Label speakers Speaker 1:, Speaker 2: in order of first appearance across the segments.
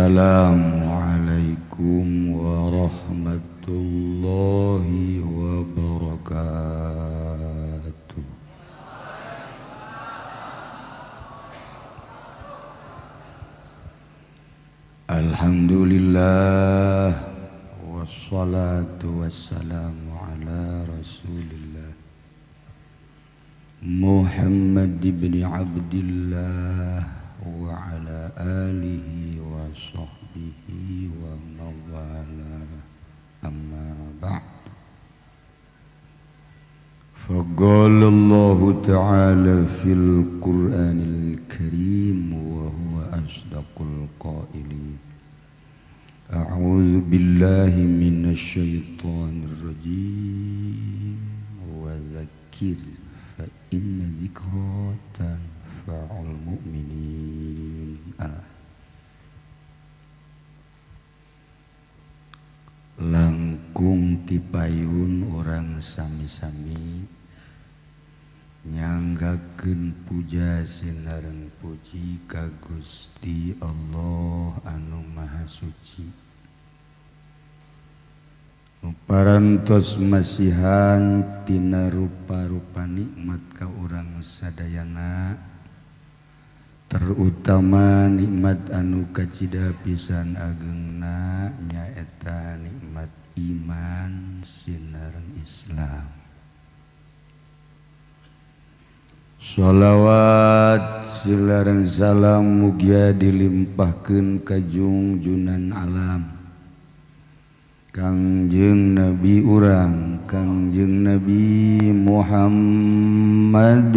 Speaker 1: Assalamualaikum warahmatullahi wabarakatuh. Alhamdulillah wassalatu wassalamu ala Rasulillah Muhammad ibn Abdillah wa ala alihi wa sahbihi wa mawala amma ba'd. Faqala Allah ta'ala fil Qur'anil Karim wa huwa asdaqul qailin. A'udzu billahi minasy syaithanir rajim wa dzakir fa inna dzikra tanfa'ul mu'minin. Langkung tipayun orang sami-sami nyanggakeun puja sinareng puji ka Gusti Allah anu Maha Suci. Parantos masihan tina rupa-rupa nikmat ka urang sadayana, terutama nikmat anu kacida pisan ageungna nyaeta nikmat iman sinareng Islam. Shalawat silareng salam mugia dilimpahkeun ka junjunan alam Kangjeng Nabi urang Kangjeng Nabi Muhammad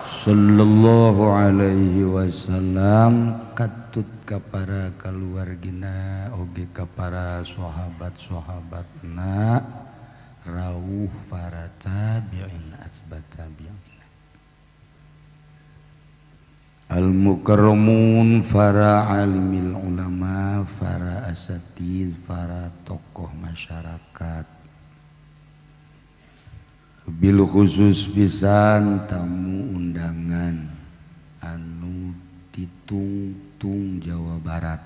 Speaker 1: sallallahu alaihi wasallam, katut ka para kaluargina oge ka para sahabat-sahabatna rawuh para tabi'in atba tabi'in al-mukarramun para alimil ulama, para asatiz, para tokoh masyarakat, bil khusus pisan tamu undangan anu ditungtung Jawa Barat,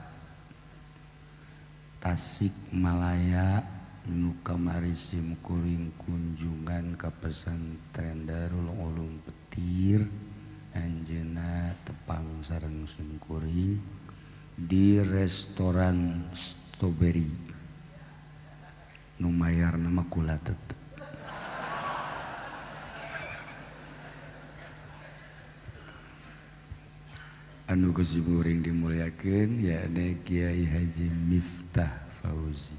Speaker 1: Tasikmalaya nu kamari simkuring kunjungan ka pesantren Darul Ulum Petir, anjeunna tepang sareng simkuring di restoran Strawberry nu mayarna mah kula tetep. Anu kusimuring dimulyakeun yakni Kiai Haji Miftah Fauzi.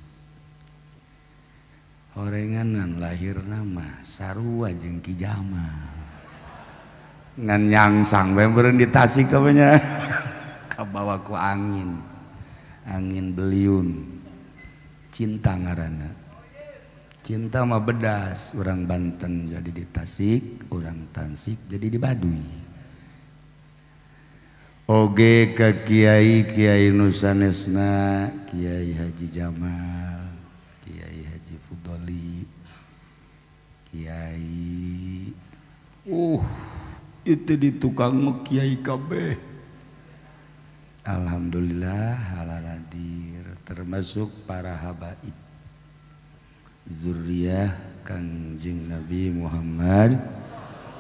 Speaker 1: Horenganan lahirna mah sarua jeung Ki Jamal. Ngan nyangsang bae beureun di Tasik teh nya. Kabawa ku angin. Angin beliun. Cinta ngaranna. Cinta mah bedas, urang Banten jadi di Tasik, urang Tansik jadi di Baduy. Oge ka kiai nu sanesna Kiai Haji Jamal, Kiai Haji Fudoli, Kiai itu di tukang kiai kabeh. Alhamdulillah halal hadir, termasuk para habaib zuriyah Kangjeng Nabi Muhammad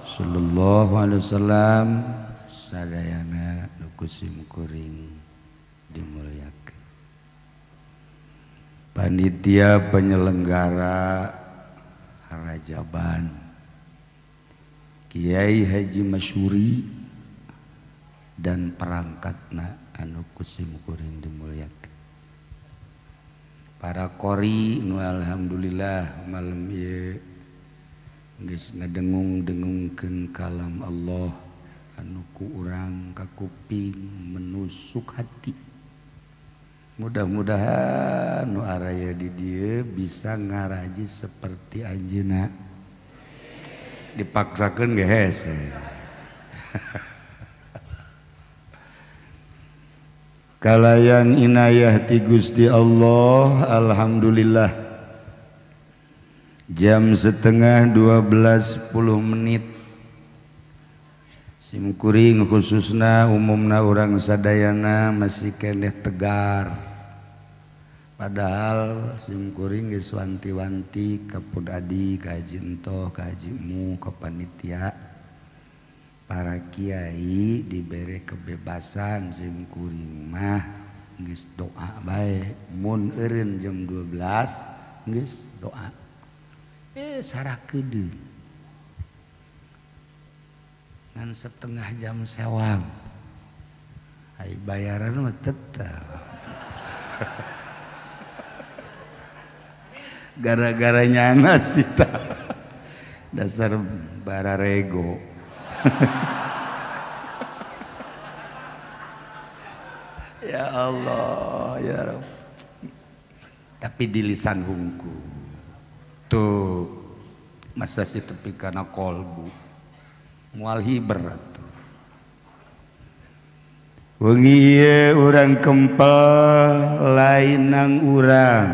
Speaker 1: sallallahu alaihi wasallam, sadayana nu kusimkuring dimulyakeun. Panitia penyelenggara harajaban Kiai Haji Masyuri dan perangkatna anu kusimkuring dimulyakeun. Para qori nu alhamdulillah malam ieu geus ngadengung-dengungkeun kalam Allah anu ku urang ka kuping menusuk hati. Mudah-mudahan nu araya di dieu bisa ngaraji seperti anjeunna. Dipaksakeun ge hese. Kalayan inayah ti Gusti Allah, alhamdulillah. Jam setengah 12:10 simkuring khususna umumna orang sadayana masih keneh tegar. Padahal simkuring geus wanti-wanti ka Pudadi, ka Haji Entoh, ka Haji Mu, ka panitia. Para kiai diberi kebebasan simkuring mah geus doa bae. Mun eureun jam 12 geus doa. Sarakedeung. Ngan setengah jam sewang. Ai bayaran mah tetep. Gara-gara nyana sita. Dasar bararego. Ya Allah, ya Rabb. Tapi di lisan hungku. Tuh masa si tepi kana kolbu. Mual hiber atuh. Wengi ieu urang kempel lain nang urang.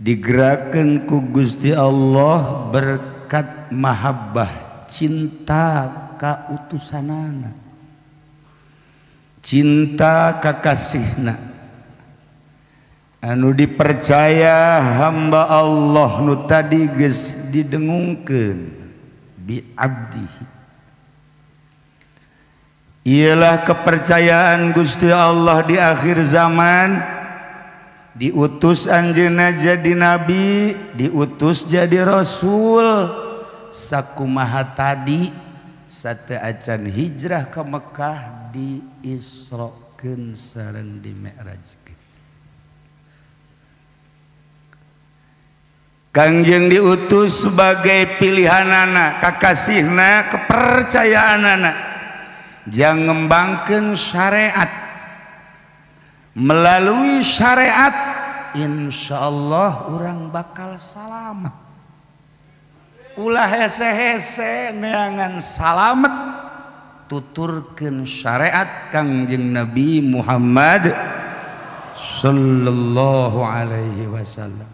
Speaker 1: Digerakkeun ku Gusti Allah berkat mahabbah cinta ka utusanana. Cinta ka kasihna. Anu dipercaya hamba Allah nu tadi geus didengungkeun bi abdihi. Ialah kepercayaan Gusti Allah di akhir zaman, diutus anjeunna jadi nabi, diutus jadi rasul. Sakumaha tadi sate acan hijrah ke Mekah diisrokeun sareng dimi'rajkeun. Kangjeng diutus sebagai pilihanana, kakasihna, kepercayaanana. Jang ngembangkeun syariat. Melalui syariat insyaallah urang bakal salamet. Ulah hese-hese neangan salamet tuturkeun syariat Kangjeng Nabi Muhammad sallallahu alaihi wasallam.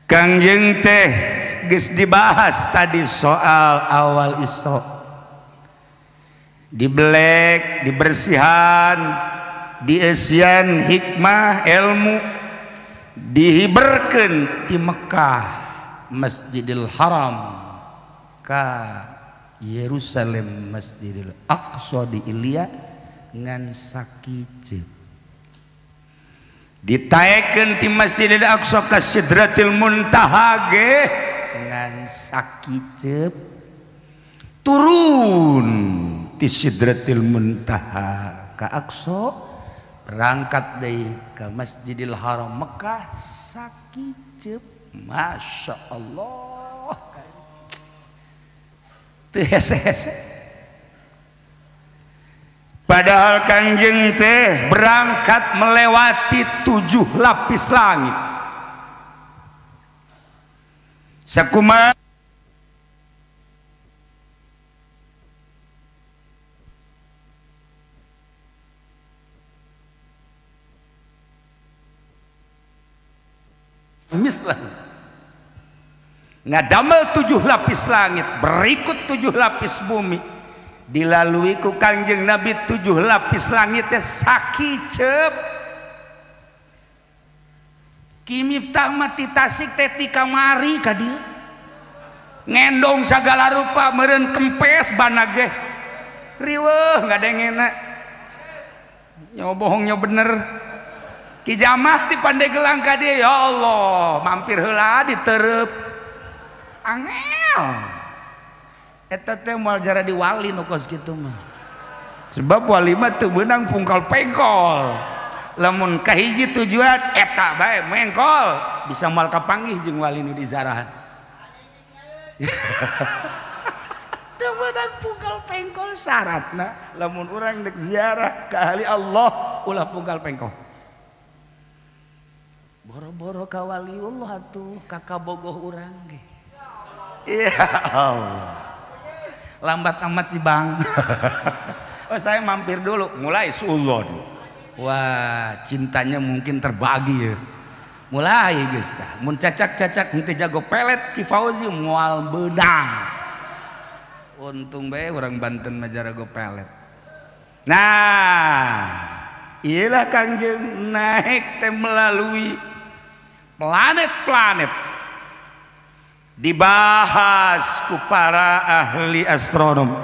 Speaker 1: Kangjeng teh geus dibahas tadi soal awal Isra. Dibelek, dibersihan, diesian hikmah ilmu, dihiberkeun ti Mekah Masjidil Haram ka Yerusalem Masjidil Aqsa di Ilya ngan sakiceuk. Ditaekeun ti Masjidil Aqsa ka Sidratil Muntaha ge ngan sakiceuk. Turun ti Sidratil Muntaha ka Aqsa, berangkat deui ka Masjidil Haram Mekah sakiceuk. Masya Allah. Teu hese-hese. Padahal Kangjeng teh berangkat melewati 7 lapis langit. Sakumaha mislah ngadamel 7 lapis langit, berikut 7 lapis bumi. Dilalui ku Kangjeng Nabi 7 lapis langitnya sakicep. Ki Miftah mati Tasik teh ti kamari ka dieu. Ngendong sagala rupa meureun kempes bana ge. Riweuh ngadengena. Nyawa bohong nyawa bener. Ki Jamah ti Pandegelang ka dieu, ya Allah, mampir heula diteureub. Angel. Eta teh moal jara di wali nu kos kitu mah. Sebab wali mah teu beunang pungkal pengkol. Lamun kahiji tujuan eta bae mengkol, bisa moal kapanggih jeung wali nu dizarahan. Teu beunang pungkal pengkol syaratna lamun urang dek ziarah ka ahli Allah ulah pungkal pengkol. Boro-boro ka waliullah atuh ka bogoh urang ge. Ya Allah. Lambat amat sih Bang. Oh saya mampir dulu, mulai suudzon. Wah cintanya mungkin terbagi ya. Mulai geus tah. Mun cacak-cacak henteu jago pelet Ki Fauzi moal beudang. untung bae orang Banten Majarago pelet. Nah, iyalah Kangjeng naik teh melalui planet-planet dibahas ku para ahli astronom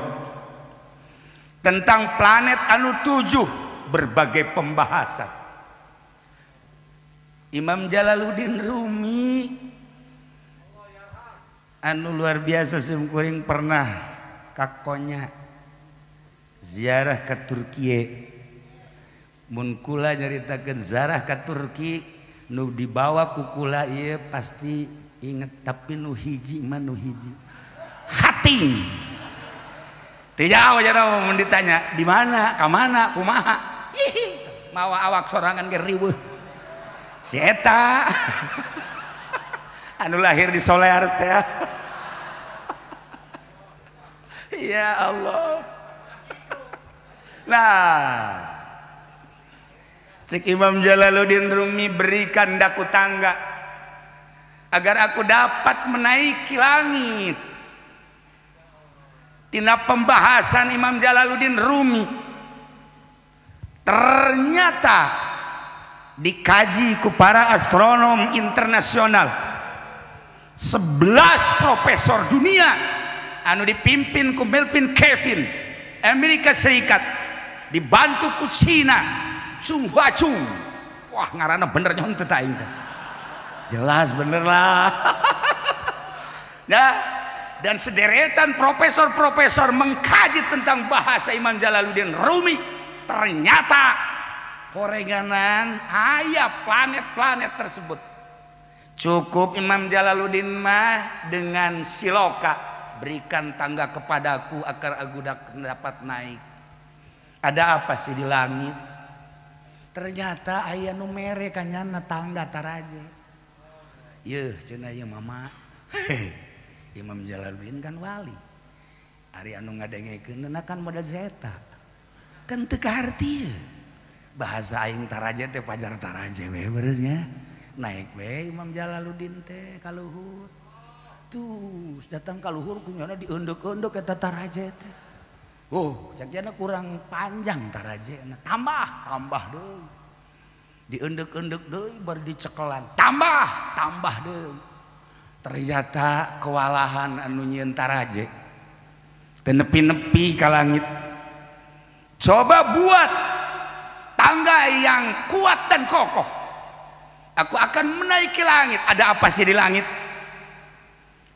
Speaker 1: tentang planet anu 7 berbagai pembahasan. Imam Jalaluddin Rumi anu luar biasa sumkuring pernah kakonya ziarah ke Turki. Mun kula nyaritakeun ziarah ke Turki nu dibawa ku kula ieu pasti inget, tapi nu hiji mah nu hiji hating. Teu jauh cenah mun ditanya di mana, ka mana, kumaha. Mawa awak sorangan ge riweuh. Si eta anu lahir di Solear teh. Ya Allah. Nah, cek Imam Jalaluddin Rumi, berikan daku tangga agar aku dapat menaiki langit. Tina pembahasan Imam Jalaluddin Rumi ternyata dikaji ku para astronom internasional. 11 profesor dunia anu dipimpin ku Melvin Kevin Amerika Serikat, dibantu ku Cina Chung Hua Chung. Wah ngaranna bener nyon teh aing teh. Jelas bener lah. Nah, dan sederetan profesor-profesor mengkaji tentang bahasa Imam Jalaluddin Rumi. Ternyata korenganan aya planet-planet tersebut. Cukup Imam Jalaluddin mah dengan siloka, berikan tangga kepadaku agar aku dapat naik. Ada apa sih di langit? Ternyata aya nu mere kanyana tangga taraje. Yeuh cenah ieu mama. Imam Jalaluddin kan wali. Ari anu ngadengekeun kan model zeta. Kan teu kaharti. Bahasa aing taraje teh pajar taraje we benernya. Naik we Imam Jalaluddin teh ka luhur. Tuh datang ka luhur kunyana diunduk-unduk eta taraje teh. Oh, cakjana kurang panjang tarajena. Tambah deui. Diunduk-unduk deui baru dicekelan. Tambah deui. Ternyata kewalahan anu nyieun taraje teu nepi-nepi ka langit. Coba buat tangga yang kuat dan kokoh. Aku akan menaiki langit. Ada apa sih di langit?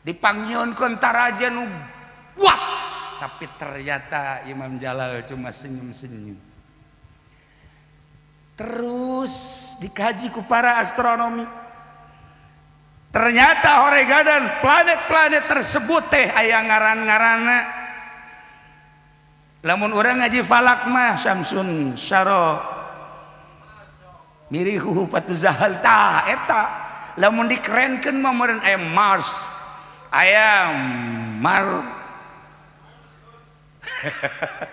Speaker 1: Dipanggieunkeun taraje nu kuat. Tapi ternyata Imam Jalal cuma senyum-senyum. Terus dikaji ku para astronomi. Ternyata horegadan planet-planet tersebut teh aya ngaran-ngaranna. Lamun urang ngaji falak mah Syamsun Syaro Mirihu Fatuzahal ta eta. Lamun dikerenkeun mah meureun aya Mars, aya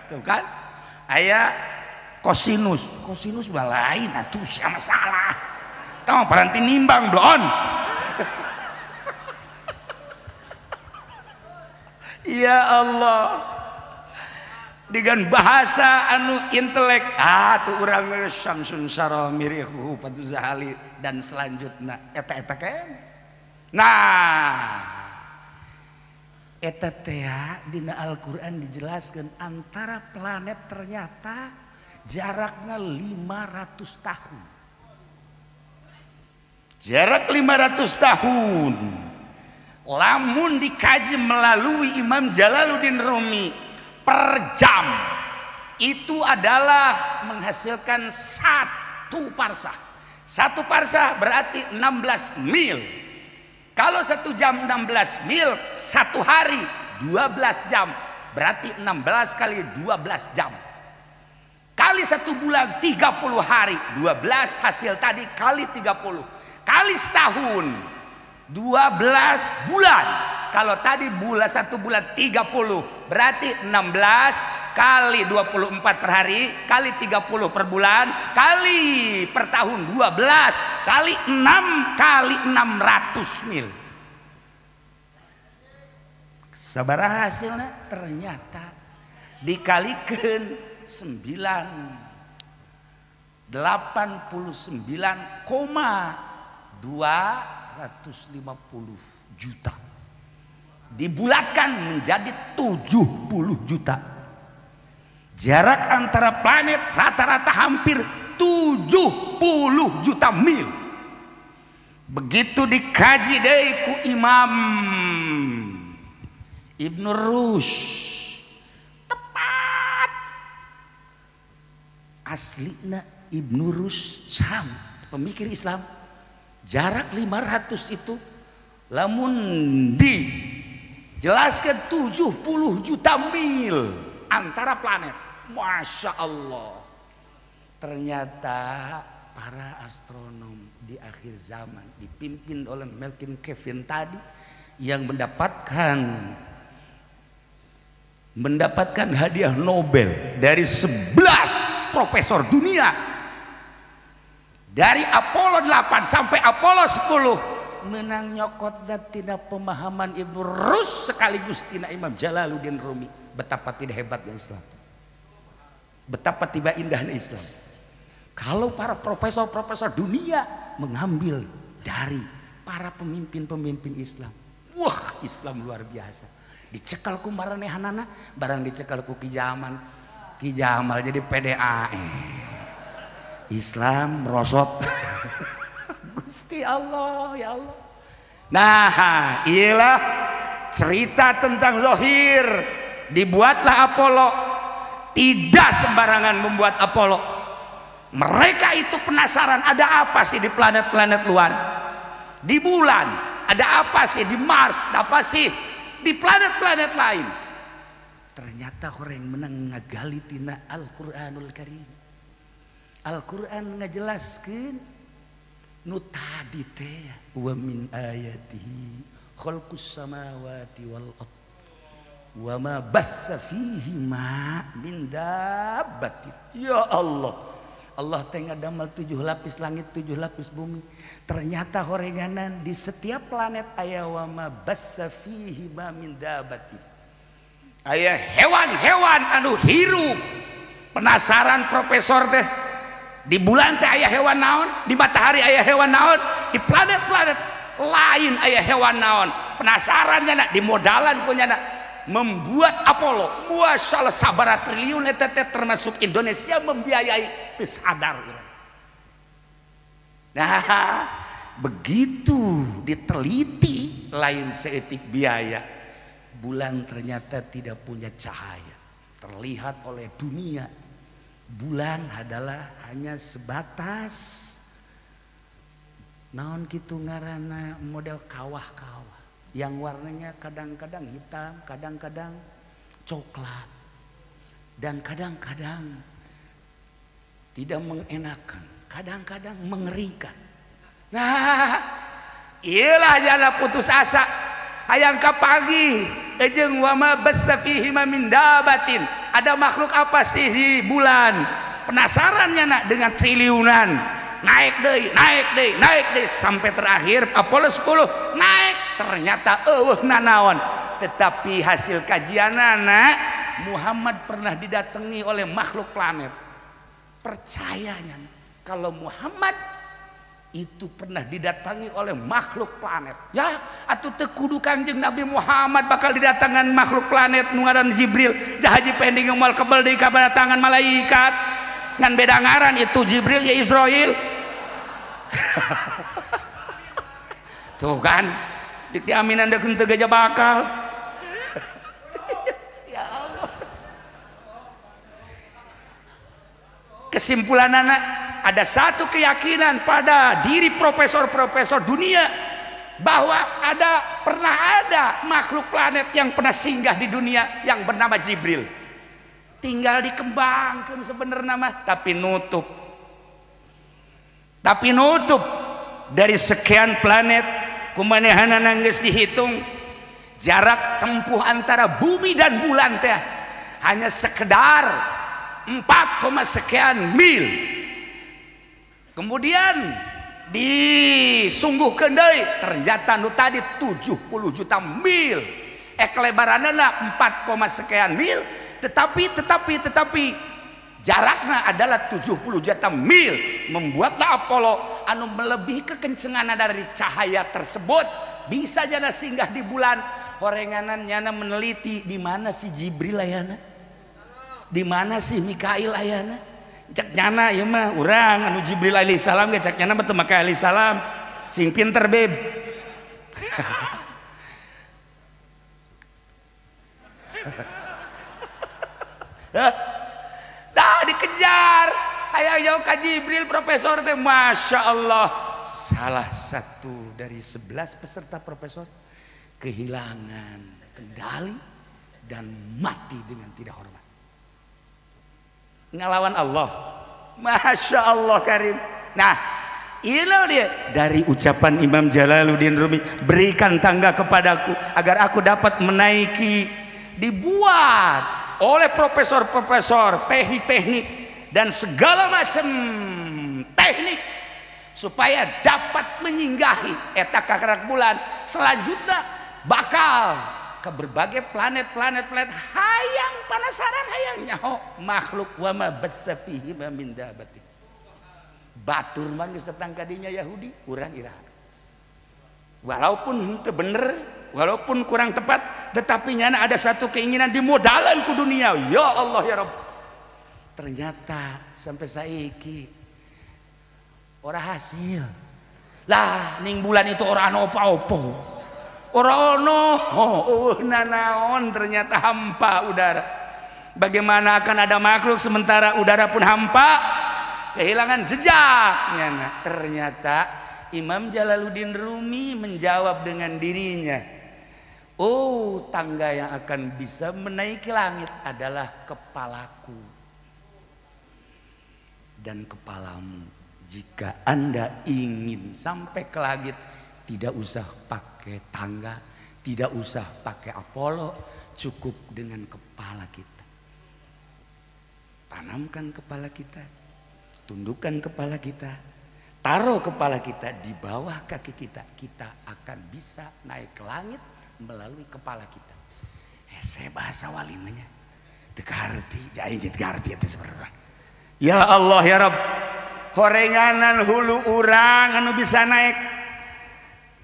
Speaker 1: tuh kan aya kosinus balain atuh sia masalah tah paranti nimbang blon. Ya Allah, dengan bahasa anu intelek tuh urang Syamsun Syara Mirihu Fatuzahali dan selanjutnya eta kan. Nah eta teh dina Al-Qur'an dijelaskan antara planet ternyata jaraknya 500 tahun. Jarak 500 tahun. Lamun dikaji melalui Imam Jalaluddin Rumi per jam itu adalah menghasilkan 1 parsah. 1 parsah berarti 16 mil. Kalau 1 jam 16 mil, 1 hari 12 jam. Berarti 16 kali 12 jam. Kali 1 bulan 30 hari. 12 hasil tadi kali 30. Kali setahun 12 bulan. Kalau tadi 1 bulan 30. Berarti 16 kali 24 per hari kali 30 per bulan kali per tahun 12 kali 6 kali 600 mil. sabaraha hasilna? Ternyata dikalikan 89,250 juta dibulatkan menjadi 70 juta. Jarak antara planet rata-rata hampir 70 juta mil. Begitu dikaji deui ku Imam Ibnu Rushd, tepat aslina Ibnu Rushd pemikir Islam, jarak 500 itu lamun dijelaskan 70 juta mil antara planet. Masya Allah. Ternyata para astronom di akhir zaman dipimpin oleh Melvin Kevin tadi yang mendapatkan hadiah Nobel dari 11 profesor dunia, dari Apollo 8 sampai Apollo 10, menang nyokot dan tina pemahaman Ibnu Rushd sekaligus tina Imam Jalaluddin Rumi. Betapa tidak hebatnya Islam, betapa tiba indahnya Islam. Kalau para profesor-profesor dunia mengambil dari para pemimpin-pemimpin Islam, wah Islam luar biasa. Dicekal ku maranehanana, barang dicekal ku Ki Jamal jadi PDA. Islam merosot. Gusti Allah, ya Allah. Nah, inilah cerita tentang zahir. Dibuatlah Apollo. Tidak sembarangan membuat Apollo. Mereka itu penasaran ada apa sih di planet-planet luar, di bulan ada apa sih, di Mars ada apa sih, di planet-planet lain. Ternyata orang menang ngagali tina Al-Quranul Karim. Al-Quran ngajelaskeun nu tadi teh, wa min ayatihi khalqus samawati wal ardh wa ma bassa fihi ma min dabbatin. Ya Allah, Allah teh ngadamel 7 lapis langit 7 lapis bumi. Ternyata horenganan di setiap planet aya wa ma bassa fihi ma min dabbatin, aya hewan-hewan anu hirup. Penasaran profesor teh, di bulan teh aya hewan naon, di matahari aya hewan naon, di planet-planet lain aya hewan naon. Penasaran nya di modalan ku nya membuat Apollo. Masya Allah, sabara triliun eta teh termasuk Indonesia membiayai, teu sadar. Nah, begitu diteliti lain seetik biaya, bulan ternyata tidak punya cahaya terlihat oleh dunia. Bulan adalah hanya sebatas naon kitu ngaranna model kawah-kawah yang warnanya kadang-kadang hitam, kadang-kadang coklat, dan kadang-kadang tidak mengenakan, kadang-kadang mengerikan. Nah, iyalah jangan putus asa. Hayang ka pagi ejeng wa ma bassa fihi ma min dabatin. Ada makhluk apa sih di bulan? Penasarannya nak dengan triliunan. Naik deh sampai terakhir Apollo 10 naik, ternyata nanaon. Tetapi hasil kajianana Muhammad pernah didatangi oleh makhluk planet. Percayanya kalau Muhammad itu pernah didatangi oleh makhluk planet, ya atuh teu kudu Kanjeng Nabi Muhammad bakal didatangan makhluk planet nu ngaran Jibril. Jahaji pending moal kebel deui kabadatangan malaikat ngan beda ngaran, itu Jibril ya Israil. Tuh kan dik diaminan dekeun teu gajah bakal. Ya Allah. Kesimpulanana ada satu keyakinan pada diri profesor-profesor dunia bahwa pernah ada makhluk planet yang pernah singgah di dunia yang bernama Jibril. Tinggal dikembangkan sebenarnya mah, tapi nutup dari sekian planet kumanehanana geus dihitung jarak tempuh antara bumi dan bulan teh hanya sekedar 4, sekian mil. Kemudian disungguhkeun deui ternyata nu tadi 70 juta mil. kelebaranana 4, sekian mil, tetapi jaraknya adalah 70 juta mil. Membuatlah Apollo anu melebihi kekencengan dari cahaya tersebut bisa jana singgah di bulan. Horenganan nyana meneliti di mana si Jibril ayana, di mana si Mikail ayana. Cak nyana ieu mah urang anu Jibril alaihi salam ge cak nyana betul Mikail alaihi salam sing pinter beb. Dah dikejar aya jauh ka Jibril profesor teh, masya Allah salah satu dari 11 peserta profesor kehilangan kendali dan mati dengan tidak hormat ngelawan Allah. Masya Allah karim. Nah ini dia dari ucapan Imam Jalaluddin Rumi, berikan tangga kepadaku agar aku dapat menaiki, dibuat oleh profesor-profesor teknik dan segala macam teknik supaya dapat menyinggahi eta kakarak bulan. Selanjutnya bakal ke berbagai planet hayang penasaran hayang nyaho makhluk wa ma bassa fihi min dabati. Batur mah geus datang ka dinya Yahudi urang iraha. Walaupun teu bener, walaupun kurang tepat, tetapi nyana ada satu keinginan dimodalan ku dunia. Ya Allah ya Rabb. Ternyata sampai saiki ora hasil. Lah ning bulan itu ora ana opo-opo. Ora ono, nanaon ternyata hampa udara. Bagaimana akan ada makhluk sementara udara pun hampa, kehilangan jejaknya. Ternyata Imam Jalaluddin Rumi menjawab dengan dirinya, oh tangga yang akan bisa menaiki langit adalah kepalaku dan kepalamu. Jika Anda ingin sampai ke langit, tidak usah pakai tangga, tidak usah pakai Apollo, cukup dengan kepala kita. Tanamkan kepala kita, tundukkan kepala kita, taruh kepala kita di bawah kaki kita, kita akan bisa naik ke langit melalui kepala kita. Saya bahasa walimanya tegarti, jadi tegarti itu sebenarnya. Ya Allah ya Rabb, horenganan hulu urang anu bisa naik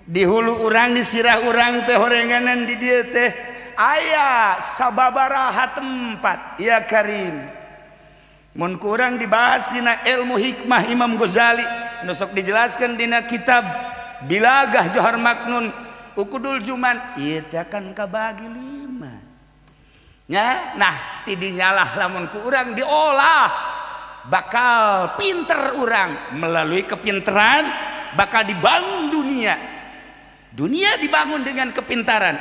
Speaker 1: di hulu urang, di sirah urang teh horenganan di dia teh aya sababaraha tempat ya Karim. Mun kurang dibahas dina ilmu hikmah Imam Ghazali nusok dijelaskan dina kitab Bilagah Johar Maknun Ukudul Juman ieu teh akan kabagi 5 nya. Nah tidinya lah lamun ku urang diolah bakal pinter urang, melalui kepinteran bakal dibangun dunia. Dunia dibangun dengan kepintaran.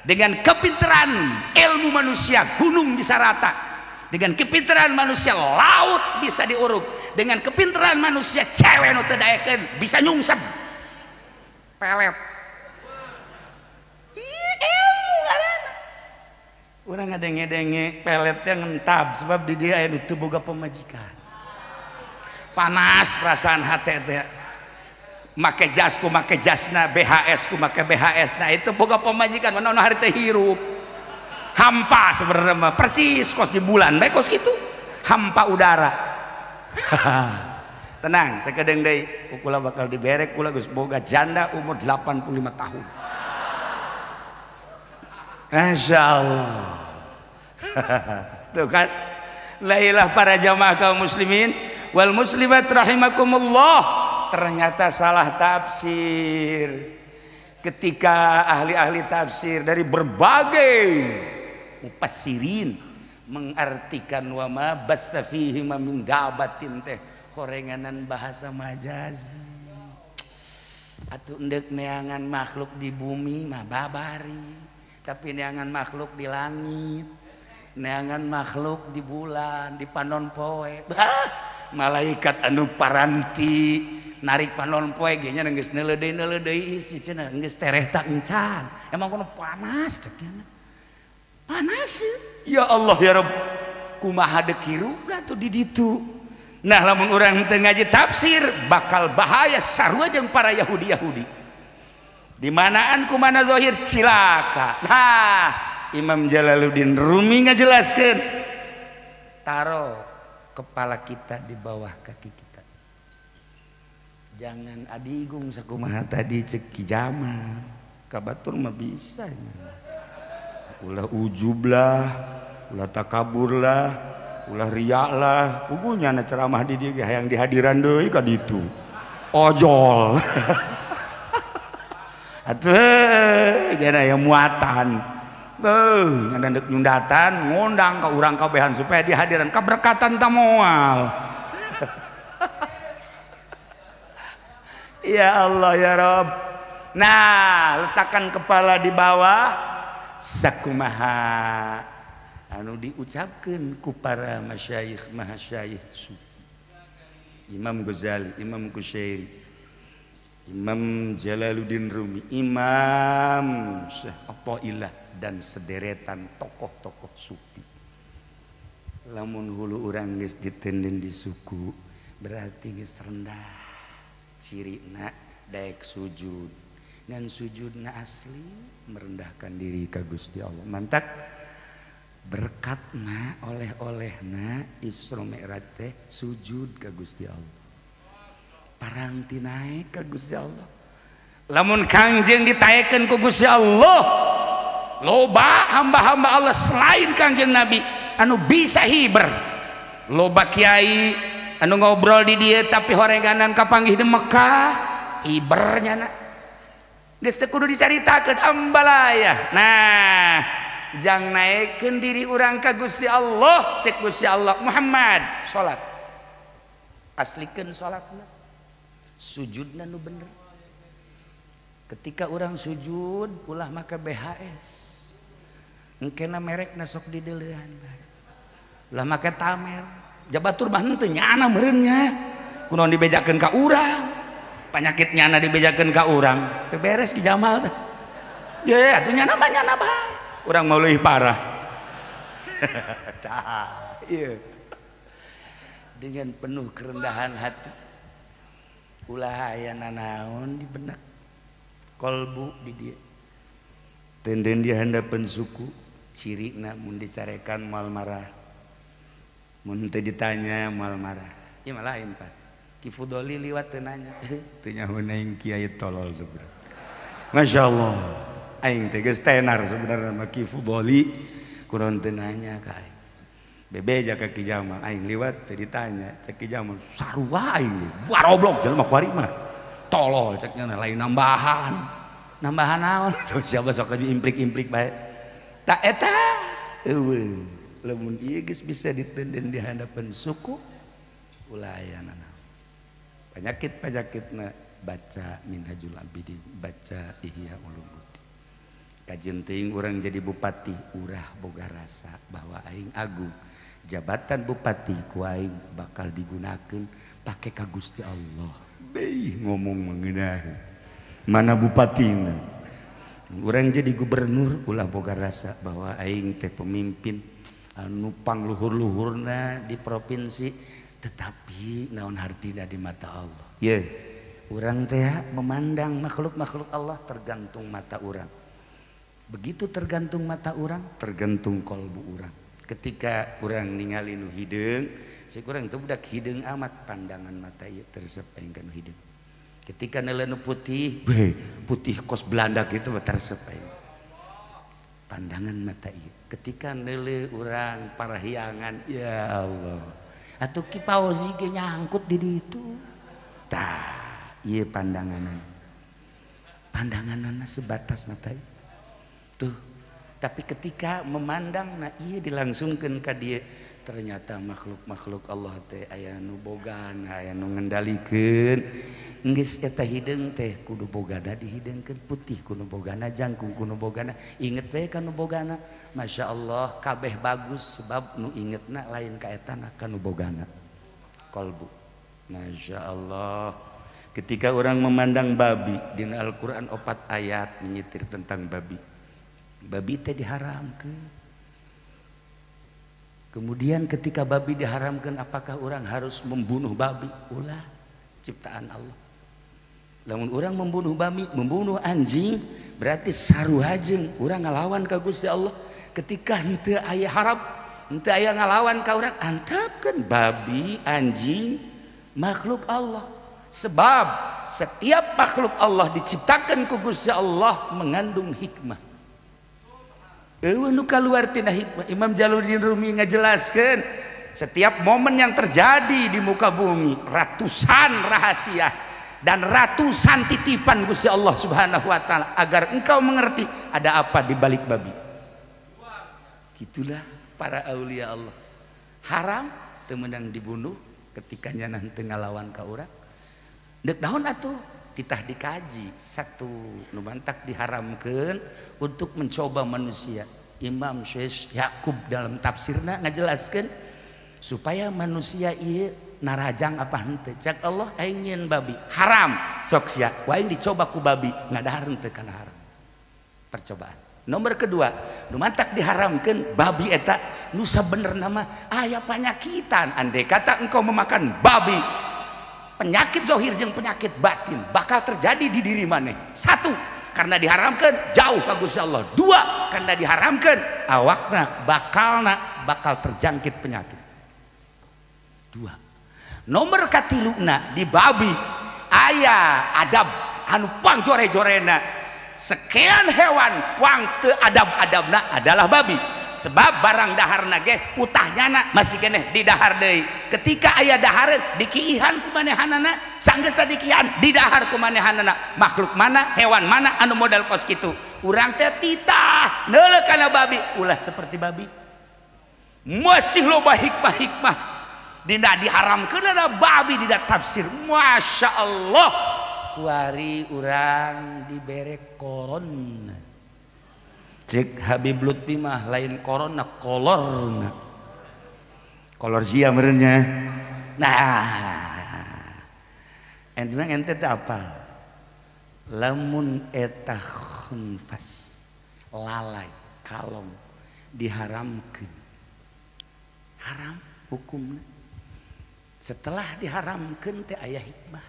Speaker 1: Dengan kepintaran ilmu manusia gunung bisa rata. Dengan kepintaran manusia laut bisa diuruk. Dengan kepintaran manusia cewek nu teu daekeun bisa nyungsep pelet. Ilmu ngaranna. Urang ngadenge-denge peletnya ngentab sebab di dia aya teu boga pemajikan. Panas perasaan hate teh. Make jas ku make jasna, BHS ku make BHS. Nah itu boga pemajikan mana hari teh hirup hampa sebenarnya mah percis kos di bulan bae kos gitu hampa udara. Tenang sakedeng deui kula bakal diberek kula geus boga janda umur 85 tahun. Insyaallah. Tuh kan lailah para jamaah kaum muslimin wal muslimat rahimakumullah. Ternyata salah tafsir ketika ahli-ahli tafsir dari berbagai mufassirin mengartikan wa ma bassa fihi min dabatin teh horenganan bahasa majazi. Atuh endek neangan makhluk di bumi mah babari, tapi neangan makhluk di langit, neangan makhluk di bulan, di panon poe. Malaikat anu paranti narik panon poe ge nya geus neuleudeuy si cenah geus tereh tak encan. Emang kono panas teh nya. Panas ya Allah ya Rabb. Kumaha deuk hirupna tuh di ditu. Nah lamun urang teu ngaji tafsir bakal bahaya sarua jeung para Yahudi-Yahudi. Di manaan ku mana zahir cilaka. Nah, Imam Jalaluddin Rumi ngajelaskeun, taro kepala kita di bawah kaki kita. Jangan adigung sakumaha tadi cek Ki Jamal. Kabatur mah bisa. Ulah ujub lah, ulah takabur lah, ulah riak lah. Pugunya na ceramah di dia hayang dihadiran deui ka ditu. Ojol. Atuh jana aya muatan. Beuh ngadandek nyundatan ngundang ka urang kabehan supaya dihadiran kaberkatan ta moal. Ya Allah ya Rabb. Nah, letakkan kepala di bawah sakumaha anu diucapkeun ku para masyayikh mahasyayikh sufi. Imam Ghazali, Imam Kusyairi, Imam Jalaluddin Rumi, Imam Syekh Athaillah dan sederetan tokoh-tokoh sufi. Lamun hulu urang geus ditenden di suku berarti geus rendah. Cirina daek sujud. Dan sujudna asli merendahkan diri ka Gusti Allah. Mantak berkatna oleh-olehna Isra Mi'raj teh sujud ka Gusti Allah. Parang ti naik ka Gusti Allah. Lamun Kangjeng ditaekeun ku Gusti Allah, loba hamba-hamba Allah selain Kangjeng Nabi anu bisa hiber. Loba kiai anu ngobrol di dieu tapi horenganan kapanggih di Mekah, hibernya na. Geus teu kudu dicaritakeun ambalaya. Nah, jang naikkeun diri urang ka Gusti Allah, cek Gusti Allah, Muhammad salat. Aslikeun salatna. Sujudna nu bener. Ketika orang sujud ulah maka BHS. Engkena merekna sok dideuleuhan bae. Ulah make tamer. Jabatur mah henteu nyana meureun nya. Kunaon dibejakeun ka urang. Panyakit nyana dibejakeun ka urang. Teu beres Ki Jamal teh. Ya atuh nyana mah nyana bae. Urang mau leuwih parah. Tah, ieu. Dengan penuh kerendahan hati. Ulah aya nanaon di benak kolbu di dia. Tenden di handapan suku cirina mun dicarekan moal marah. Mun teu ditanya moal marah. Ieu mah lain Pak. Ki Fudoli liwat teu nanya. Teu nyahoan aing kiai tolol tuh bro. Masyaallah. Aing teh geus tenar sebenarnya mah Ki Fudoli kunaon teu nanya ka aing. Bebeja ka Ki Jamal aing liwat teu ditanya. Cek Ki Jamal sarua aing. Baroblok jelema kuari mah. Tolol ceknya lain nambahan. Nambahan naon? Tuh siapa sok implik-implik bae. Tak eta. Eueuh. Lamun ieu geus bisa ditenden di hadapan suku ulah aya nanaon. Penyakit-penyakitna baca Minhajul Abidin, baca Ihya Ulumuddin. Kajen teuing urang jadi bupati, urah boga rasa bahwa aing agung. Jabatan bupati ku aing bakal digunakeun pake ka Gusti Allah. Beuh ngomong mengeunah. Mana bupatina? Urang jadi gubernur ulah boga rasa bahwa aing teh pemimpin anu pangluhur-luhurna di provinsi. Tetapi naon hartina di mata Allah. Ye, urang teh memandang makhluk-makhluk Allah tergantung mata urang. Begitu tergantung mata urang, tergantung kolbu urang. Ketika urang ningali nu hideung, cek urang teh budak hideung amat pandangan mata ieu teresep aing ka nu hideung. Ketika neuleuh nu putih, putih kos Belanda gitu teresep aing. Pandangan mata ieu. Ketika neuleuh urang parahyangan, ya Allah. Atau Ki Fauzi ge nyangkut di ditu. Tah, ieu pandanganan. Pandanganana sebatas mata ieu. Tuh, tapi ketika memandang nah ieu dilangsungkeun ka dieu ternyata makhluk-makhluk Allah teh aya nu bogana, aya nu ngendalikeun. Geus eta hideung teh kudu bogana dihideungkeun putih kudu bogana jangkung kudu bogana. Inget bae ka nu bogana. Masya Allah kabeh bagus sebab nu ingetna lain ka etana ka nu bogana kolbu. Masya Allah. Ketika orang memandang babi dina Al-Quran 4 ayat menyitir tentang babi. Babi teh diharamkeun. Kemudian ketika babi diharamkan apakah orang harus membunuh babi? Ulah ciptaan Allah. Lamun orang membunuh babi, membunuh anjing, berarti saruhajeng orang ngalawan ka Gusti Allah. Ketika henteu aya harap, henteu aya ngalawan ka urang, antapkeun babi, anjing, makhluk Allah. Sebab setiap makhluk Allah diciptakan ku Gusti Allah mengandung hikmah. Eueuh nu kaluar tina hikmah. Imam Jalaluddin Rumi ngajelaskeun, setiap momen yang terjadi di muka bumi ratusan rahasia dan ratusan titipan Gusti Allah Subhanahu wa taala agar engkau mengerti ada apa di balik babi. Gitulah para aulia Allah. Haram teu meunang dibunuh ketika nyanah teu ngalawan ka urang. Deuk naon atuh? Titah dikaji satu nu mantak diharamkeun untuk mencoba manusia. Imam Syekh Yakub dalam tafsirna ngajelaskeun supaya manusia ieu narajang apa henteu. Cak Allah aing nyeun babi haram sok sia wae dicoba ku babi ngadahar henteu kana haram. Percobaan. Nomor kedua, nu mantak diharamkeun babi eta nu sabenerna mah aya panyakitan. Andai kata engkau memakan babi, penyakit zahir jeung penyakit batin bakal terjadi di diri maneh. Satu, karena diharamkan jauh ka Gusti Allah. Dua, karena diharamkan awakna bakal terjangkit penyakit. Dua. Nomor katiluna di babi aya adab anu pang jore-jorena. Sekian hewan pang teu adab-adabna adalah babi. Sebab barang daharna ge utahnyana masih keneh di dahar deui. Ketika aya dahareun dikiihan ku manehanana, sanggeus dikiihan di dahar ku manehanana. Makhluk mana, hewan mana anu modal kos kitu? Urang teh titah neuleuk kana babi, ulah seperti babi. Masih loba hikmah-hikmah dina diharamkeunna babi dina tafsir. Masya Allah, kuari urang dibere koron. Cek Habib Lutfi mah lain korona kolorna. Kolor zia merenya. Nah, ente teh apal? Lamun eta khunfas lalai kalong diharamkeun. Haram hukumna. Setelah diharamkeun teh aya hikmah.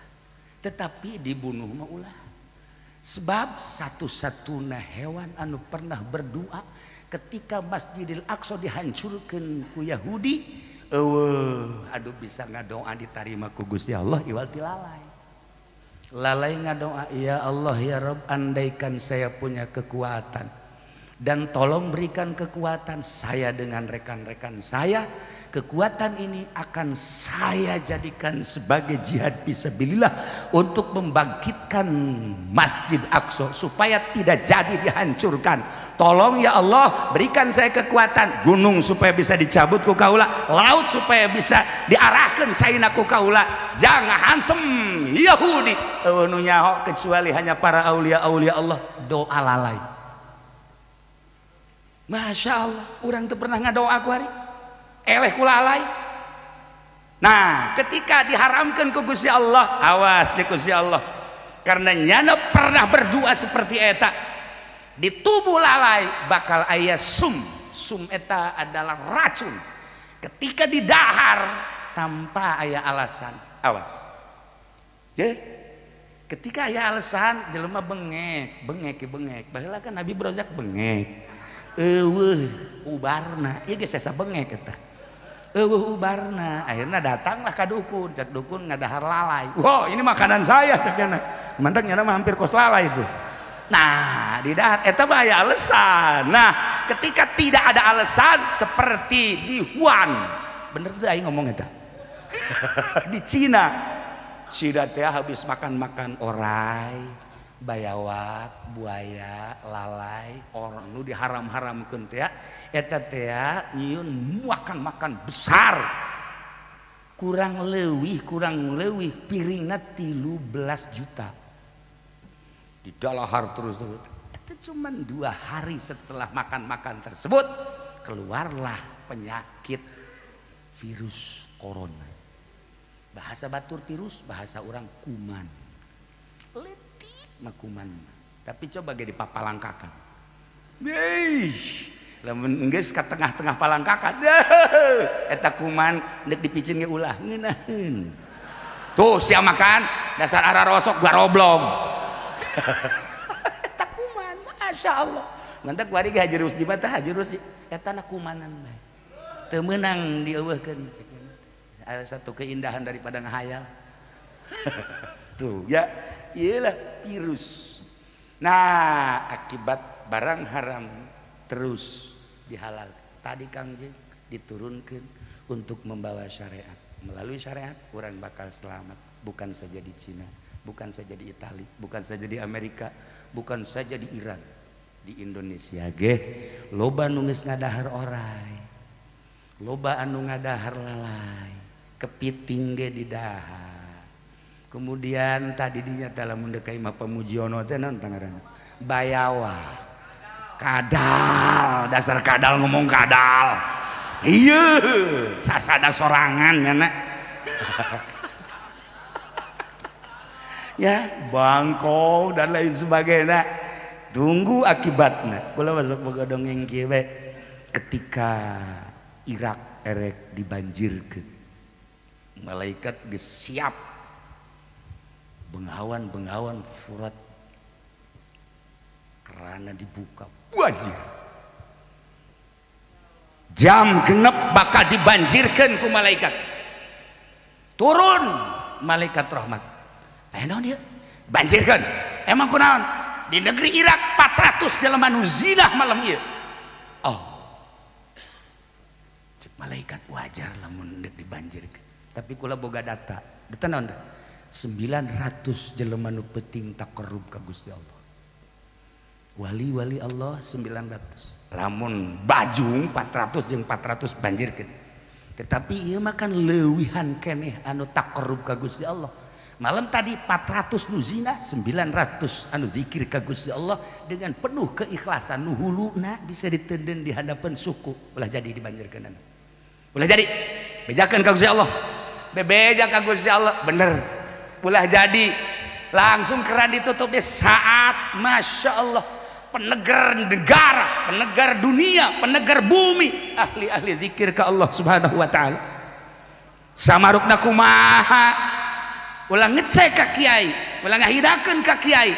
Speaker 1: Tetapi dibunuh mah ulah. Sebab satu-satuna hewan anu pernah berdoa ketika Masjidil Aqsa dihancurkan ku Yahudi, aduh bisa ngadoa diterima ku Gusti Allah iwal ti lalai. Lalai ngadoa, ya Allah ya Rabb, andaikan saya punya kekuatan dan tolong berikan kekuatan saya dengan rekan-rekan saya. Kekuatan ini akan saya jadikan sebagai jihad fisabilillah untuk membangkitkan Masjid Aqsa supaya tidak jadi dihancurkan. Tolong ya Allah berikan saya kekuatan, gunung supaya bisa dicabut ku kaula, laut supaya bisa diarahkan saina ku kaula, jangan hantem Yahudi nu nyaho kecuali hanya para aulia-aulia Allah. Doa lalai. Masya Allah, orang tuh pernah ngadoa aku hari eleh kulalai. Nah, ketika diharamkan ke Gusti Allah, awas cek Gusti Allah, karena nyana pernah berdoa seperti eta, di tubuh lalai bakal aya sum eta adalah racun. Ketika didahar tanpa aya alasan, awas. Ketika aya alasan, jelema bengek. Baheula kan Nabi Brozak bengek. Ubarna, ieu geus sesa bengek eta. Ubarna, akhirnya datanglah ka dukun, cek dukun ngadahar lalai. Wow, ini makanan saya cek dana. Mantap nyana mah hampir kos lalai itu. Nah, di dahar eta mah aya alasan. Nah, ketika tidak ada alasan seperti di Wuhan. Bener tuh aing ngomong eta. Di Cina teh habis makan orai, bayawak, buaya, lalai, orang nu diharam-haramkeun teh eta teh nyieun makan besar. Kurang leuwih piringna 13 juta. Di dalahar terus. Itu cuma 2 hari setelah makan tersebut keluarlah penyakit virus corona. Bahasa batur virus, bahasa orang kuman. Letik mah kuman. Tapi coba ge dipapalangkakan. Lamun geus ka tengah-tengah palangkakan. Eta kuman deuk dipicin ge ulah ngeunaheun. Tuh sia makan dasar arah rosok garoblog. Tak kuman, masya Allah. Nanti kuari Haji Rusdi mata Haji Rusdi eta na kumanan bae. Teu meunang dieuweuhkeun. Ada satu keindahan daripada ngahayal. Tuh ya, iyalah virus. Nah, akibat barang haram terus dihalal. Tadi Kang Jeng diturunkan untuk membawa syariat. Melalui syariat orang bakal selamat. Bukan saja di Cina, bukan saja di Italia, bukan saja di Amerika, bukan saja di Iran, di Indonesia ge loba nu geus ngadahar oray, loba anu ngadahar lalai, kepiting ge didahar. Kemudian tadi dinya dalam mendekai mah Pamujiono teh naon tangaranna? Bayawa. Kadal, dasar kadal ngomong kadal. Iya, sasada sorangan ya nak. Ya, bangko dan lain sebagainya. Tunggu akibatnya. Kula masuk boga dongeng kieu we. Ketika Irak erek dibanjirkeun. Malaikat geus siap. Bengawan-bengawan furat kerana dibuka. Banjir. Jam genep bakal dibanjirkan ku malaikat. Turun malaikat rahmat. Naon dia? Banjirkan. Emang kunaon? Di negeri Irak 400 jelema nu zinah malam ieu. Oh. Cek malaikat wajar lamun deuk dibanjirkeun. Tapi kula boga data. Data naon? 900 jelema nu penting takarrub ka Gusti Allah. Wali-wali Allah 900. Lamun Bajung 400 jeung 400 banjirkeun. Tetapi ieu mah kan leuwihan keneh anu takarrub ka Gusti Allah. Malam tadi 400 nu zina, 900 anu zikir ka Gusti Allah dengan penuh keikhlasan nu huluna bisa ditenden di hadapan suku. Ulah jadi dibanjirkeun. Ulah jadi bejakeun ka Gusti Allah. Bebeja ka Gusti Allah bener. Ulah jadi langsung keran ditutup di saat masya Allah penegar negara, penegar dunia, penegar bumi, ahli-ahli zikir ke Allah subhanahu wa ta'ala. Samarukna kumaha ulah ngecek ka kiai, ulah ngahidakeun ka kiai.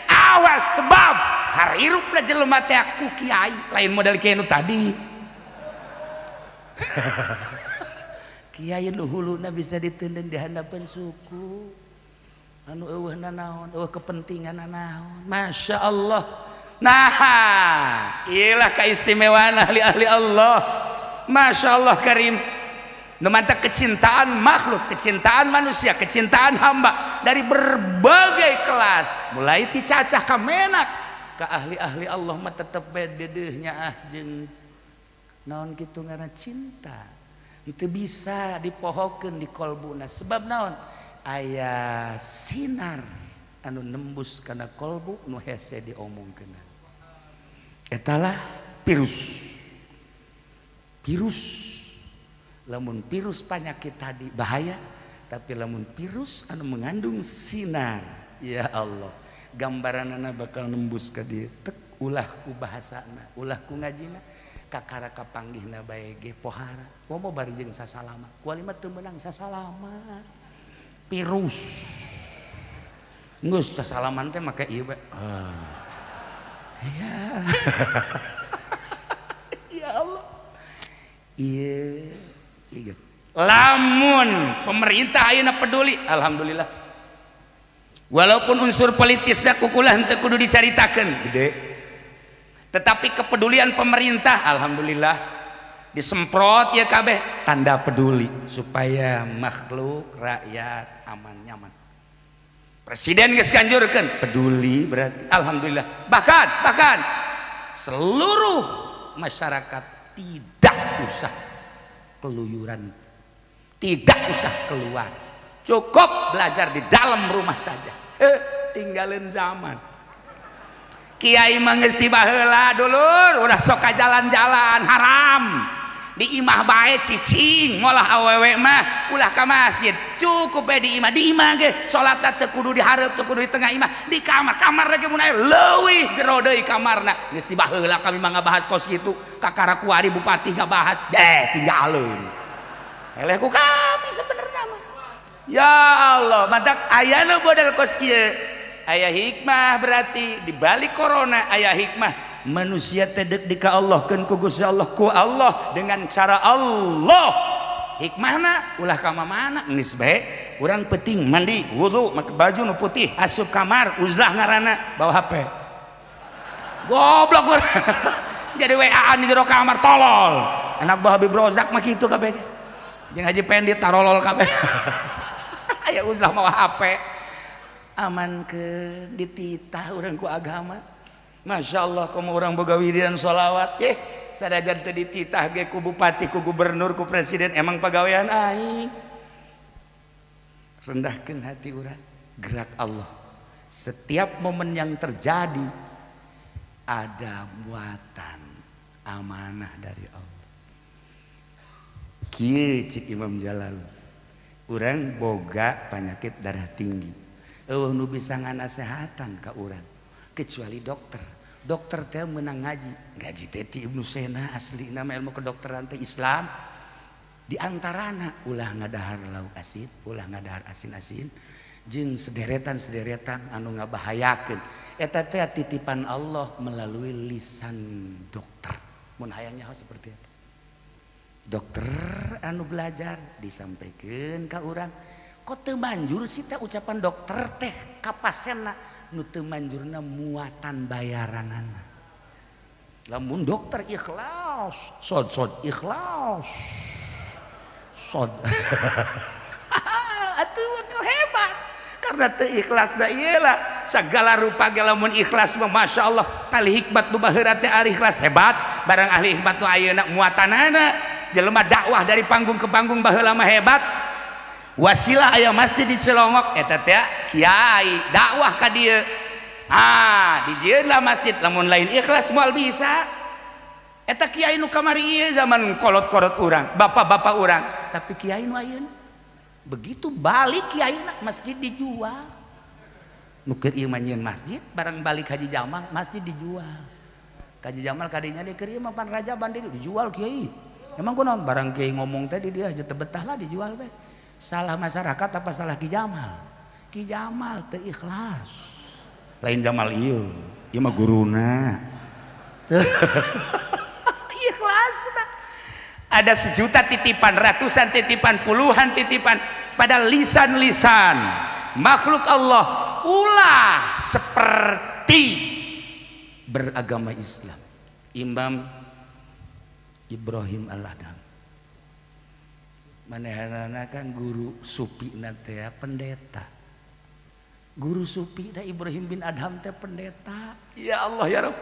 Speaker 1: Awas sebab harirupna jelema teh ku kiai lain model kiai nu tadi. Kiai nu huluna bisa ditenden di hadapan suku. Anu eueuhna naon, eueuh kepentingan naon. Masya Allah. Nah, iyalah keistimewaan ahli-ahli Allah. Masya Allah karim. Nemanta kecintaan makhluk, kecintaan manusia, kecintaan hamba dari berbagai kelas, mulai ti cacah ka menak ka ahli-ahli Allah mah tetep dedeuhnya ah jeung naon kitu ngaranna cinta. Itu bisa dipohokeun di kolbuna sebab naon? Aya sinar anu nembus kana kolbu nu hese diomongkeun. Etalah virus. Lamun virus penyakit tadi bahaya, tapi lamun virus anu mengandung sinar, ya Allah, gambaranana bakal nembus ka dieu. Tek ulah ku bahasana, ulah ku ngajina, kakara kapanggihna bae ge pohara. Momo bari jeung sasalama. Kuali mah teu meunang sasalama. Virus. Geus sasalaman teh make ieu bae. Ya. Ya Allah. Iya. Lamun pemerintah ayeuna peduli, alhamdulillah. Walaupun unsur politisna kukulah henteu kudu dicaritakeun, gede. Tetapi kepedulian pemerintah, alhamdulillah, disemprot ya kabeh tanda peduli supaya makhluk rakyat aman nyaman. Presiden geus ganjurkeun, peduli berarti alhamdulillah. Bahkan seluruh masyarakat tidak usah keluyuran, tidak usah keluar, cukup belajar di dalam rumah saja. Tinggalin zaman. Kiai manggeus tiba heula dulur, udah sok ka jalan-jalan haram. Di imah bae cicing, ngolah awewe mah ulah ka masjid. Cukup bae di imah ge salatna teu kudu dihareup, teu kudu di tengah imah, di kamar lagi mun aya leuwih jero deui kamarna. Geus tiba heula kami mah ngabahas kos kitu. Kakara kuari bupati ngabahas, tinggalin. Eleh ku kami sebenarnya mah. Ya Allah, matak ayana modal kos kieu. Aya hikmah berarti di balik corona aya hikmah. Manusia tedek di ka Allah keun ku Gusti Allah ku Allah dengan cara Allah. Hikmahna ulah ka mana geus bae urang penting mandi wudu make baju nu putih asup kamar uzlah ngaranna bawa HP. Goblok jadi WA-an di jero kamar tolol. Anak Habib Rozak mah kitu kabeh. Jeung Haji Pendit tarolol kabeh. Aya uzlah mawa HP. Aman ke dititah urang ku agama. Masya Allah kamu orang boga wiridan sholawat sadajan teu dititah ge ku bupati ku gubernur ku presiden emang pagawean aing. Rendahkeun hati urang gerak Allah. Setiap momen yang terjadi ada muatan amanah dari Allah. Kieu cik Imam Jalal urang boga penyakit darah tinggi eueuh nu bisa nganasehatan ka urang kecuali dokter teh menang ngaji teh ti Ibnu Sena asli nama ilmu kedokteran teh Islam di antarana ulah ngadahar lauk asin ulah ngadahar asin-asin jeung sederetan anu ngabahayakeun eta teh titipan Allah melalui lisan dokter mun hayang nyaho seperti itu dokter anu belajar disampaikan ka urang kok teu manjur sih teh ucapan dokter teh ka pasienna nu teu manjurna muatan bayaranana. Lamun dokter ikhlas, sod ikhlas. Sod. Atuh hebat. Karena teu ikhlas da ieu lah sagala rupa ge lamun ikhlas mah masyaallah ahli hikmat nu baheura teh ahli ikhlas hebat, barang ahli hikmat nu ayeuna muatanana jelema dakwah dari panggung ke panggung baheula mah hebat. Wasilah aya masjid di Cilongok eta teh kiai dakwah ka dieu dijieun lah masjid lamun lain ikhlas moal bisa eta kiai nu kamari ieu zaman kolot-kolot urang bapak-bapak urang tapi kiai nu ayeuna begitu balik kiaina masjid dijual nu keur ieu mah nyieun masjid barang balik Haji Jamal masjid dijual Haji Jamal kadinya di keur ieu mah pan raja bandiri dijual kiai emang kunaon barang kiai ngomong teh di dieu aja teu betah lah dijual we. Salah masyarakat apa salah Ki Jamal? Ki Jamal teu ikhlas. Lain Jamal ieu mah guruna. Ikhlas. Ada sejuta titipan, ratusan titipan, puluhan titipan pada lisan-lisan makhluk Allah ulah seperti beragama Islam. Imam Ibrahim Al-Adham manehna kan guru supi teh pendeta guru supi da Ibrahim bin Adham teh pendeta ya Allah ya Rabb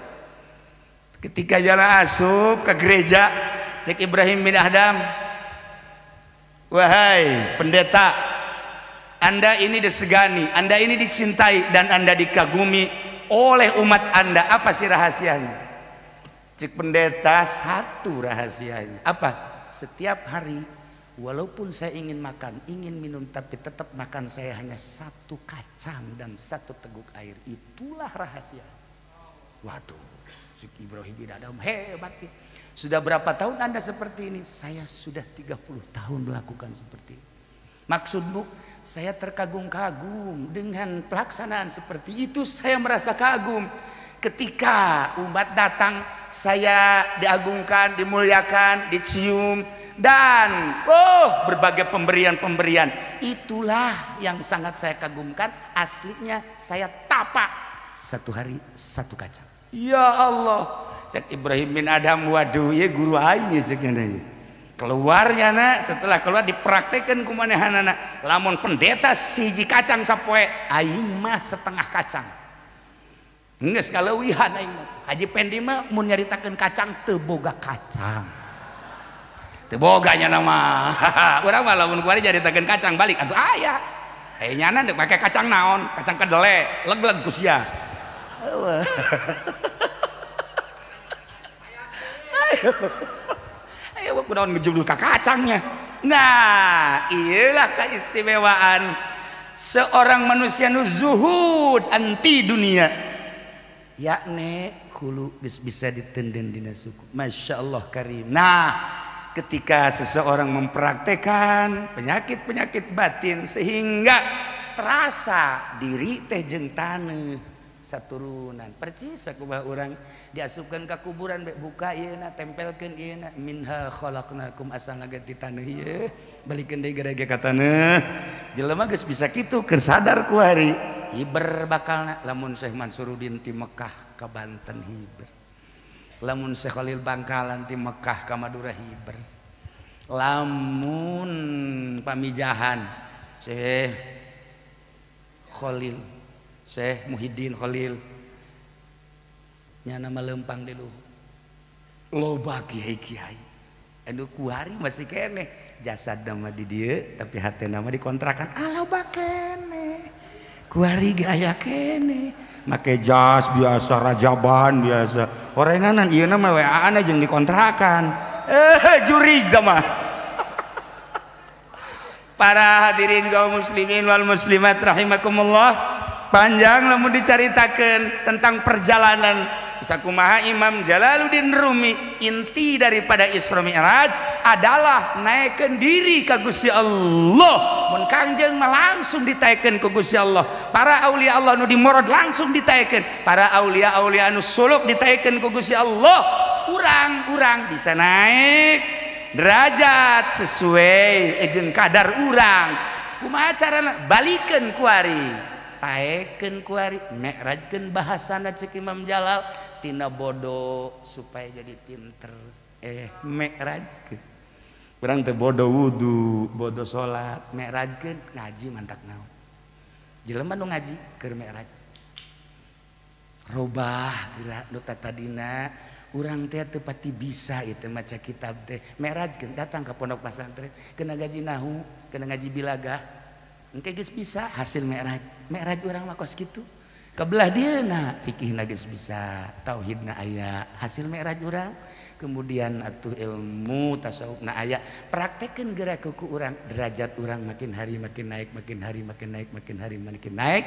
Speaker 1: ketika jalan asup ke gereja cek Ibrahim bin Adham wahai pendeta anda ini disegani anda ini dicintai dan anda dikagumi oleh umat anda apa sih rahasianya cek pendeta satu rahasianya apa setiap hari walaupun saya ingin makan, ingin minum, tapi tetap makan saya hanya satu kacang dan satu teguk air. Itulah rahasia. Waduh, Ibrahim bin Adham hebat. Sudah berapa tahun Anda seperti ini? Saya sudah 30 tahun melakukan seperti ini. Maksudmu, saya terkagum-kagum dengan pelaksanaan seperti itu. Saya merasa kagum. Ketika umat datang, saya diagungkan, dimuliakan, dicium. Dan berbagai pemberian itulah yang sangat saya kagumkan. Aslinya saya tapak satu hari satu kacang. Ya Allah cek Ibrahim bin Adham waduh ya guru aing ya cek keluarnya nak setelah keluar dipraktekkan kumanehanana lamun pendeta siji kacang sapoe aing mah setengah kacang geus kaleuwihan aing mah Haji Pendi mah mun nyaritakeun kacang teu boga kacang teboganya nama urang mah lamun kuari nyaritakeun kacang balik atuh aya nyana dek make kacang naon kacang kedele leg-leg ku sia ayo kunaon ngejuluk ka kacangnya nah iyalah keistimewaan seorang manusia nu zuhud anti dunia yakni hulu bisa ditenden dina suku Masya Allah karim nah ketika seseorang mempraktekkan penyakit-penyakit batin sehingga terasa diri teh jeung taneuh saturunan percis sakumaha urang diasupkeun ka kuburan buka ieu tempelkeun ieu minha khalaqnakum asa ngaganti taneuh ieu balikeun deui gara-gara ka taneuh jelema geus bisa kitu keur sadar ku hari hiber bakalna lamun Syekh Mansuruddin ti Mekah ka Banten hiber lamun Syekh Khalil Bangkalan ti Mekah ka Madura hiber lamun pamijahan Syekh Khalil Syekh Muhyiddin Khalil nya nama lempang di luhur loba kiai-kiai anu kuari masih kene jasad nama di dieu tapi hati nama dikontrakan loba kene kuari gaya kene make jas biasa rajaban biasa orenganan ieu mah WA-an jeung dikontrakan juri mah para hadirin kaum muslimin wal muslimat rahimakumullah panjang lamun dicaritakeun tentang perjalanan sakumaha Imam Jalaluddin Rumi inti daripada Isra Mi'raj adalah naikkeun diri ka Gusti Allah mun Kangjeng mah langsung ditaikeun ku Gusti Allah para aulia Allah nu dimorod langsung ditaikeun para aulia-aulia anu suluk ditaikeun ku Gusti Allah urang bisa naik derajat sesuai jeung kadar urang kumaha carana balikeun ku ari taeken kuari mi'rajkeun bahasana cek Imam Jalal tina bodoh supaya jadi pinter mi'rajkeun urang teh bodoh wudu bodoh salat mi'rajkeun ngaji mantak naon jelema nu ngaji keur mi'raj robah geura nu tadina urang teh teu pati bisa ieu maca kitab teh mi'rajkeun datang ka pondok pesantren kena ngaji nahu kena ngaji bilagah engke geus bisa hasil mi'raj urang mah kos kitu kabelah dieuna fikihna geus bisa tauhidna aya hasil mi'raj urang kemudian atuh ilmu tasawufna aya praktekeun geura ku urang derajat urang makin hari makin naik makin hari makin naik makin hari makin naik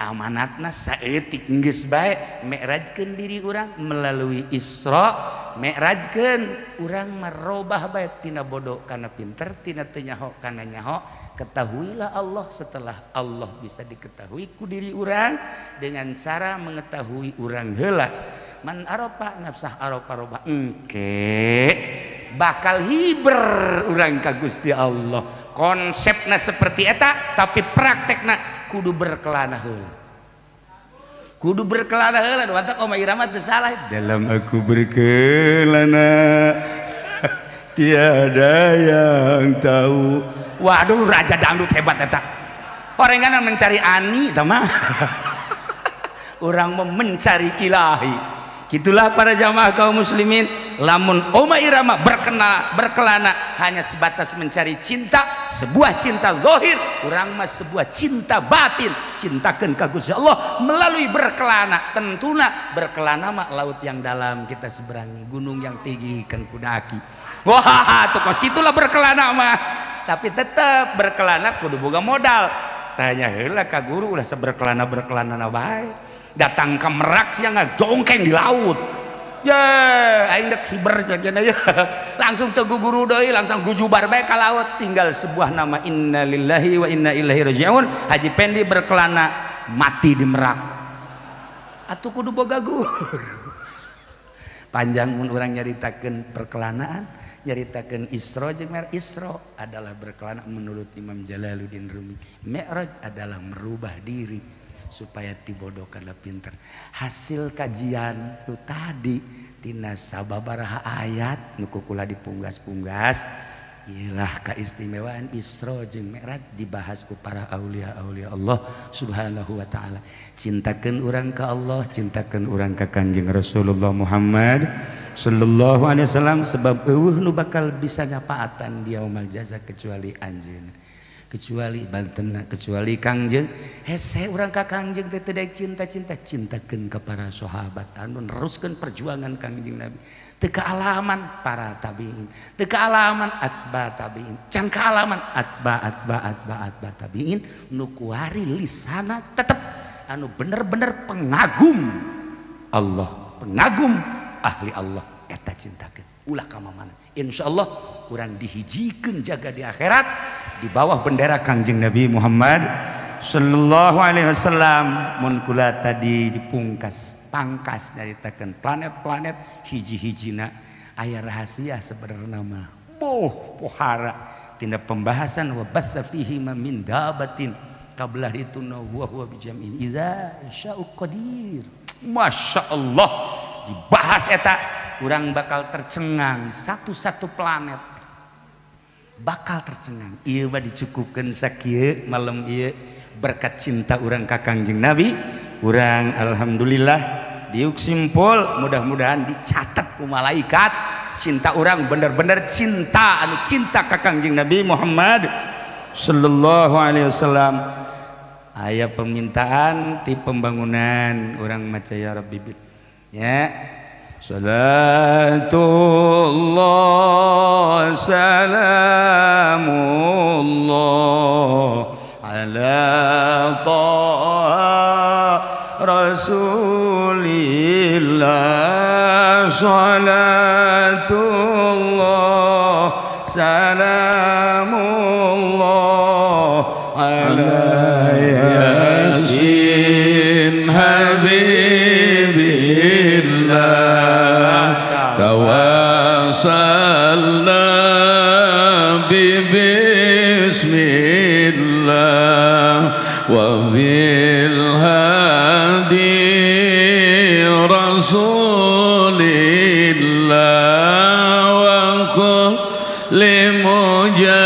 Speaker 1: amanatna saeutik geus bae mi'rajkeun diri urang melalui Isra mi'rajkeun urang marobah bae tina bodoh kana pinter tina teu nyaho kana nyaho ketahuilah Allah setelah Allah bisa diketahui ku diri urang dengan cara mengetahui urang heula man arafa nafsah arafa roba engke bakal hiber urang ka Gusti Allah konsepna seperti eta tapi praktekna kudu berkelana heula kudu berkelana heula wantak Oma Irama teu salah dalam aku berkelana tiada yang tahu. Waduh raja dangdut hebat eta orenganan mencari ani tama orang mencari ilahi gitulah para jamaah kaum muslimin lamun Oma Irama berkelana hanya sebatas mencari cinta sebuah cinta zahir urang mah sebuah cinta batin cintakeun ka Gusti Allah melalui berkelana tentuna berkelana mah laut yang dalam kita seberangi gunung yang tinggi kan kudaki wah tuh kos gitulah berkelana mah tapi tetap berkelana kudu boga modal tanya heula ka guru ulah seberkelana bae datang ke Merak siang jongkeng di laut ya aing dek hiber saja ya langsung tegu guru deui langsung gujubar bae ka laut tinggal sebuah nama innalillahi wa inna ilaihi rajiun Haji Pendi berkelana mati di Merak atuh kudu boga guru panjang mun urang nyaritakeun perkelanaan nyaritakeun Isra jeung Mi'raj Isra adalah berkelana menurut Imam Jalaluddin Rumi Mi'raj adalah merubah diri supaya tibodo kana pinter hasil kajian nu tadi tina sababaraha ayat nu kukula dipunggas-punggas iyalah keistimewaan Isra jeung Mi'raj dibahas ku para aulia-aulia Allah subhanahu wa ta'ala cintakeun urang ka Allah cintakeun urang ka Kangjeng Rasulullah Muhammad sallallahu alaihi wasallam sebab eueuh nu bakal bisa nyapaatan di yaumul jaza kecuali anjeunna kecuali bantenna kecuali Kangjeng hese urang ka Kangjeng teh teu daek cinta-cinta cintakeun ka para sahabat anu neruskeun perjuangan Kangjeng Nabi teu kaalaman para tabiin teu kaalaman atsba tabiin can kaalaman atsba tabiin nu kuari lisana tetep anu bener-bener pengagum Allah pengagum ahli Allah eta cintakeun ulah ka mana insyaallah urang dihijikeun jaga di akhirat di bawah bendera Kangjeng Nabi Muhammad sallallahu alaihi wasallam. Mun kula tadi dipungkas pangkas nyaritakeun planet-planet hiji-hijina aya rahasia sebenarnya mah pohara tina pembahasan wa batsa fihi min dabatin qabla itu huwa bijam'in idza sya'u qadir. Masya Allah dibahas eta urang bakal tercengang satu-satu planet bakal tercengang. Ieu mah dicukupkeun sakieu malam ieu berkat cinta urang ka Kangjeng Nabi. Urang alhamdulillah diuk simpul mudah-mudahan dicatat ku malaikat cinta urang bener-bener cinta anu cinta ka Kangjeng Nabi Muhammad sallallahu alaihi wasallam. Aya permintaan ti pembangunan urang maca ya Rabbi ya. Salatullah salamullah ala ta'a rasulillah. Salatullah salamullah ala yasin habibillah tawassalna bismillah wa bil hadi rasulillah wa kulli mujahidinillah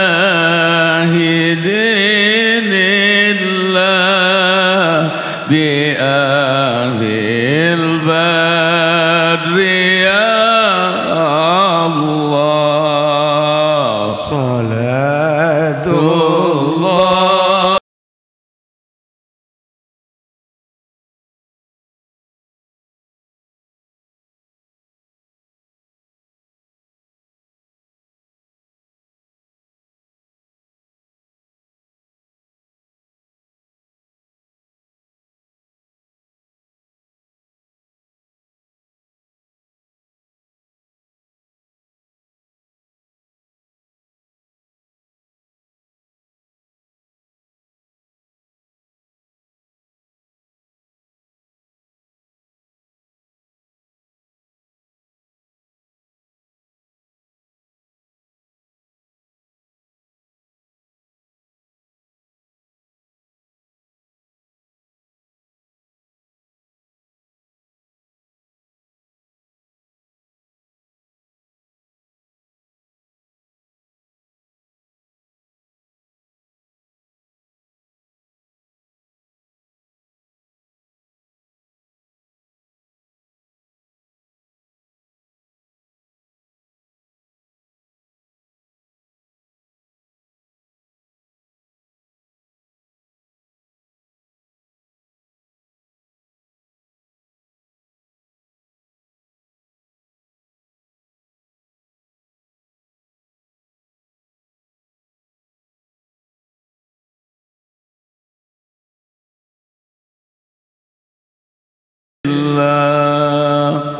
Speaker 1: bi ahlil badri ya Allah. Salatullah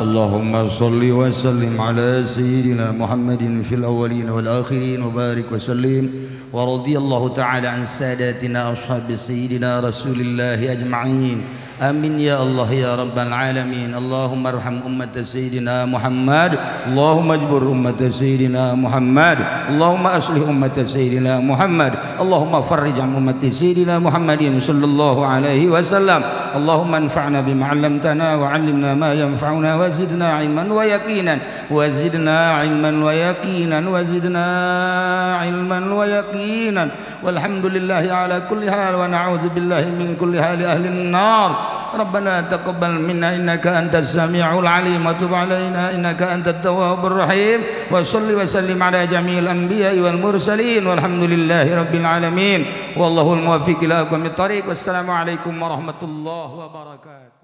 Speaker 1: Allahumma salli wa sallim ala sayyidina Muhammadin fil awwalin wal akhirin wa barik wa sallim wa radiyallahu ta'ala an sadatina ashabi sayyidina Rasulillah ajma'in. Amin ya Allah ya rabbal alamin. Allahumma arham ummat sayyidina Muhammad, Allahumma ajbur ummat sayyidina Muhammad, Allahumma aslih ummat sayyidina Muhammad, Allahumma farrij an ummat sayyidina Muhammadin sallallahu alaihi wasallam. Allahumma anfa'na bima 'allamtana wa 'allimna ma yanfa'una wa zidna 'ilman wa yaqinan wa zidna 'ilman wa yaqinan wa zidna 'ilman wa yaqinan. Walhamdulillahi ala kulli hal wa na'udzu billahi min kulli hali ahli an-nar. ربنا تقبل منا إنك أنت السميع العليم وتب علينا إنك أنت التواب الرحيم وصل وسلم على جميع الأنبياء والمرسلين والحمد لله رب العالمين والله الموفق إلى أقوم الطريق والسلام عليكم ورحمة الله وبركاته.